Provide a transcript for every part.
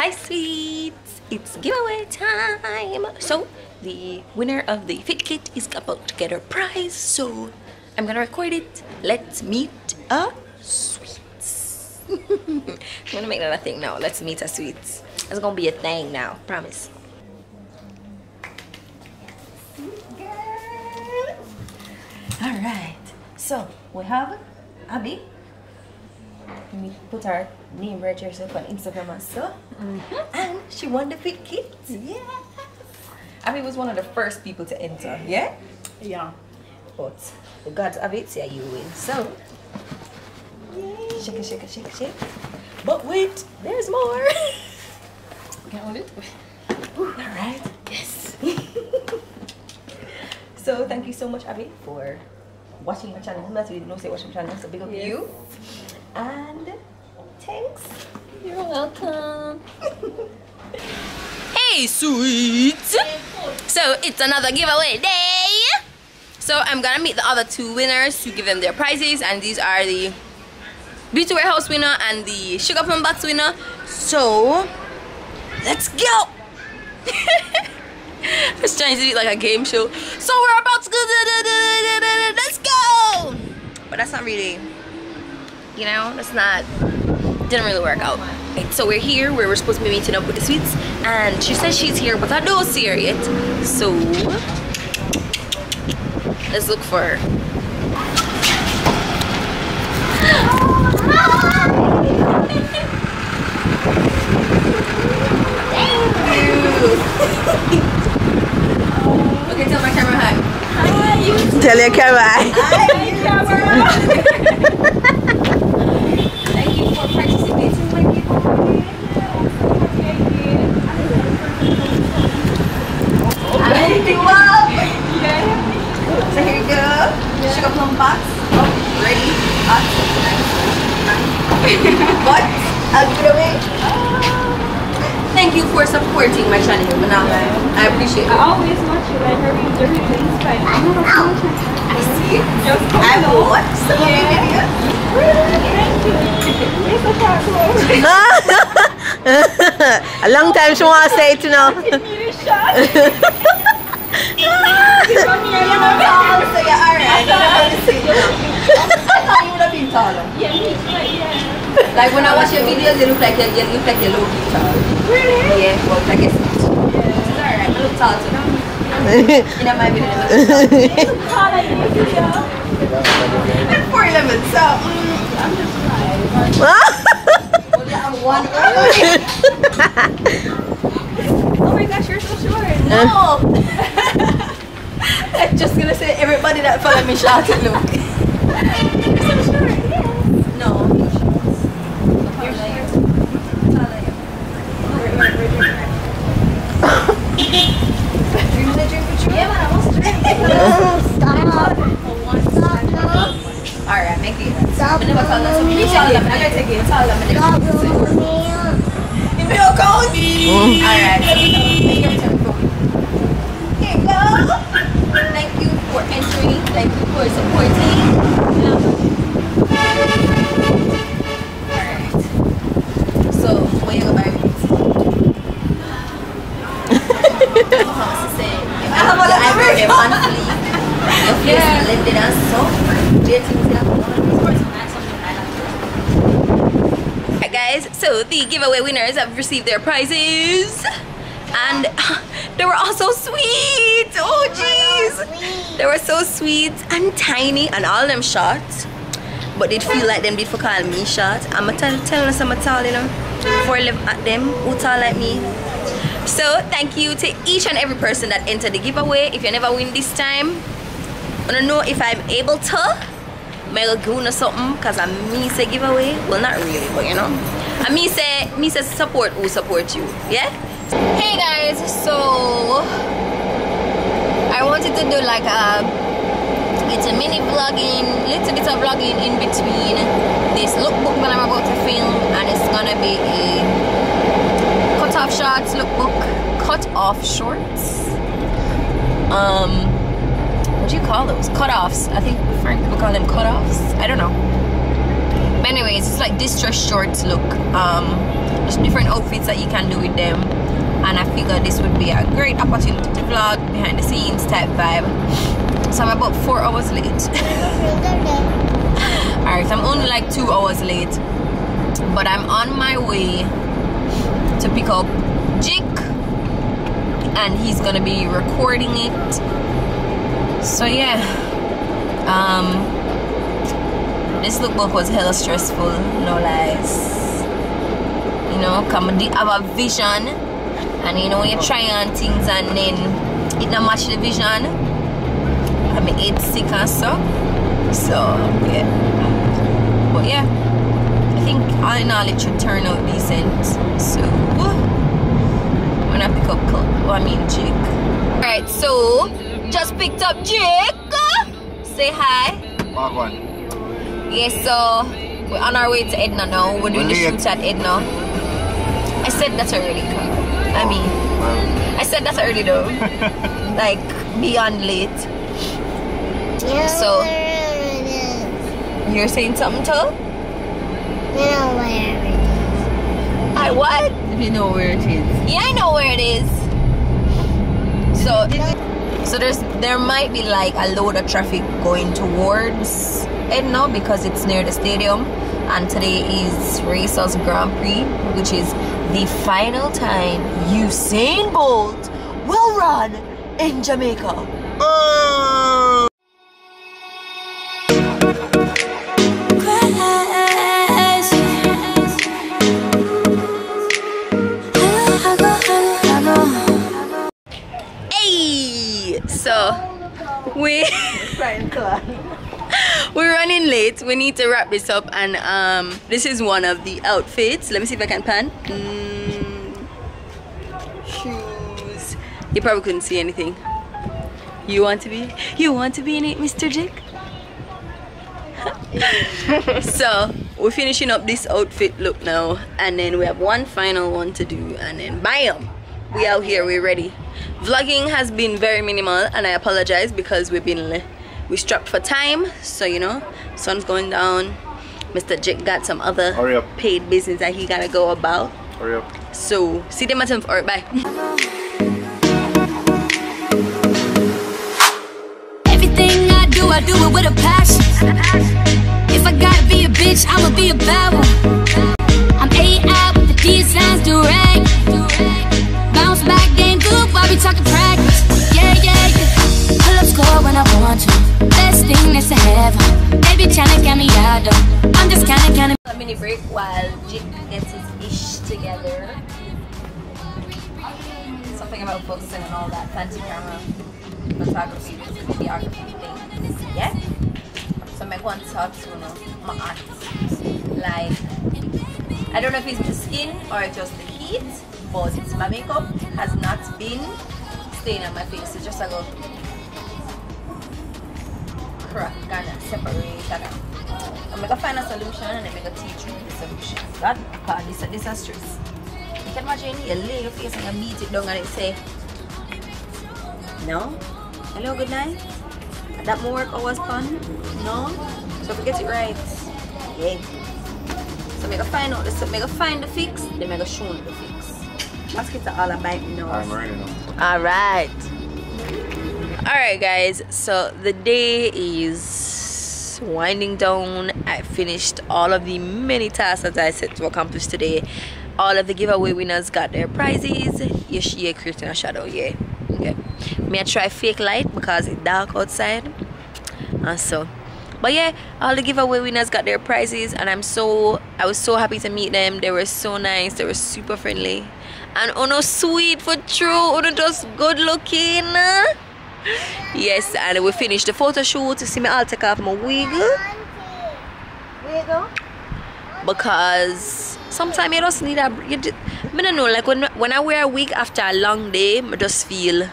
Hi sweets, it's giveaway time. So the winner of the fit kit is about to get her prize, so I'm gonna record it. Let's meet a sweets. I'm gonna make that a thing now. Let's meet a sweets. It's gonna be a thing now, promise. Alright, so we have Abby. Let me put her name right here so on Instagram and stuff. And she won the fit kit. Yeah. Abby was one of the first people to enter, yeah? Yeah. But the gods of it say you win. So shake it, shake it, shake it, shake. But wait, there's more. Can I hold it? Alright. Yes. So thank you so much, Abby, for watching my channel. That's really no say watching my channel, so big up to you. And thanks. You're welcome. Hey sweets! So it's another giveaway day. So I'm gonna meet the other two winners to give them their prizes, and these are the Beauty Warehouse winner and the Sugar Plum Box winner. So let's go! I was trying to do it like a game show. So we're about to go. Let's go! But that's not really, you know, that's not, didn't really work out. Right, so we're here where we're supposed to be meeting up with the sweets, and she says she's here, but I don't see her yet. So let's look for her. Okay, tell my camera hi. Hi. Tell your camera hi. Hi, camera. Thank you for participating in my giveaway. Thank you. So here you go. Sugar Plum Box. Oh, ready? Hot. What? I'll give it away. Thank you for supporting my channel, Manala. I appreciate it. I always watch you. I heard you during the inspired. I see it. I watched some of your videos. Thank you. It's a A long time she wants to say it, you know. Give me a shot. So you're alright. I thought you would have been taller. Yeah. Like when I watch your videos, you look like you're low-key tall. Really? Yeah, well, I guess not. Yeah. It's alright, I look tall too. You know my video. It's taller than your video. I'm 4'11", so I'm just right. only I'm 1. Oh my gosh, you're so short. No! I'm just gonna say everybody that follow me shout it, look. You're so short. Yes. No, you're short. You're short. You gonna drink with you? Yeah, man, I want to drink. Alright, make it. Stop. I never told them. So please tell them. I'm gonna take it. Tell them. Give me a code. Alright. Here you go. Thank you for entering. Thank you for supporting. Alright. So, what you gonna buy me? I have all the eyebrows monthly. Your face is blended and soft. Alright guys, so the giveaway winners have received their prizes. And they were all so sweet. Oh jeez. They were so sweet and tiny, and all them short. But it feel like them did for call me short. I'm telling us I'm tall, you know. Before I live at them who tall like me. So thank you to each and every person that entered the giveaway. If you never win this time, I don't know if I'm able to. Maybe go or something, because I me say giveaway. Well, not really, but you know. And me say support who support you. Yeah. Hey guys, so I wanted to do like it's a mini vlogging, little bit of vlogging in between this lookbook that I'm about to film, and it's gonna be a cut-off shorts lookbook. Cut-off shorts. What do you call those? Cut-offs. I think people call them cut-offs. I don't know. But anyways, it's like distress shorts look. just different outfits that you can do with them. And I figured this would be a great opportunity to vlog behind the scenes type vibe. So I'm about 4 hours late. Alright, I'm only like 2 hours late, but I'm on my way to pick up Jik, and he's gonna be recording it. So yeah, this lookbook was hella stressful, no lies. You know, come have a vision, and you know when you try on things and then it don't match the vision, I mean it's sick and stuff. So yeah, but yeah, I think all in all it should turn out decent. So when I pick up Jik. Alright, so just picked up Jik. Say hi. Yes, so we're on our way to Edna now. We're doing the shoots at Edna. I said that already, I said that already though. Like beyond late. So you're saying something too? You know where it is. I what? If you know where it is. Yeah, I know where it is. So there might be like a load of traffic going towards Edna because it's near the stadium, and today is Racers Grand Prix, which is the final time Usain Bolt will run in Jamaica. Hey, so we're running late. We need to wrap this up, and this is one of the outfits. Let me see if I can pan. Shoes. You probably couldn't see anything. You want to be in it, Mr. Jik? So we're finishing up this outfit look now, and then we have one final one to do, and then bam, we out here, we're ready. Vlogging has been very minimal, and I apologize because we're strapped for time. So you know, sun's going down. Mr. Jik got some other paid business that he gotta go about. Hurry up. So see them at him. Alright, bye. Everything I do it with a passion. If I gotta be a bitch, I'ma be a bad one. I'm AI with the designs direct. Bounce back, game good, while we talking practice. Yeah, yeah, yeah. Pull up score when I want to. Best thing that's to heaven. Baby, tryna get me out though. I'm just kinda. A mini break while Jik gets his ish together. Something about focusing and all that fancy camera, photography, videography thing. Yeah? So I want to talk to my artist. Like, I don't know if it's the skin or just the heat, but my makeup has not been staying on my face. It's just like a crack and separate. I'm gonna find a solution and I'm gonna teach you the solution. That part, this is stress. You can imagine you lay your face and you beat it down and it say, no? Hello, good night? That more work was fun? No? So if we get it right, yeah. So I'm gonna find out this, I'm gonna find the fix, then I'm gonna show you the fix. Let's get to all about me now. I'm ready now. Alright. Alright guys, so the day is winding down. I finished all of the many tasks that I set to accomplish today. All of the giveaway winners got their prizes. Yes, yeah, creating a shadow, yeah. Okay. May I try fake light because it's dark outside. And so, but yeah, all the giveaway winners got their prizes, and I was so happy to meet them. They were so nice, they were super friendly, and no sweet for true, just good looking. Yes, and we finished the photo shoot. To see me, I'll take off my wig because sometimes you just need a. I don't know, like when I wear a wig after a long day, I just feel,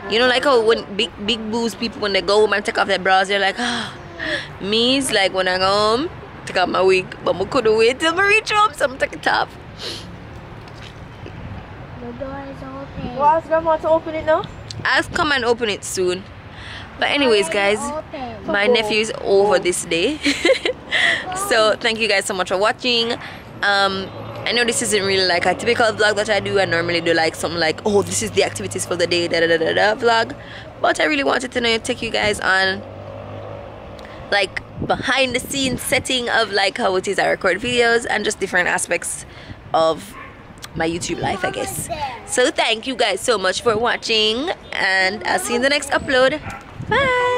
you know, like how when big boobs people, when they go home and take off their bras, they're like, ah. Me's like when I go home, take off my wig, but I couldn't wait till I reach home, so I'm taking it off. The door is open. Well, ask Grandma to open it now. I'll come and open it soon. But anyways guys, my nephew is over this day. So thank you guys so much for watching. I I know this isn't really like a typical vlog that I do. I normally do like something like, oh, this is the activities for the day, da da da da da vlog. But I really wanted to take you guys on like behind the scenes setting of like how it is I record videos and just different aspects of my YouTube life, I guess. So thank you guys so much for watching, and I'll see you in the next upload. Bye.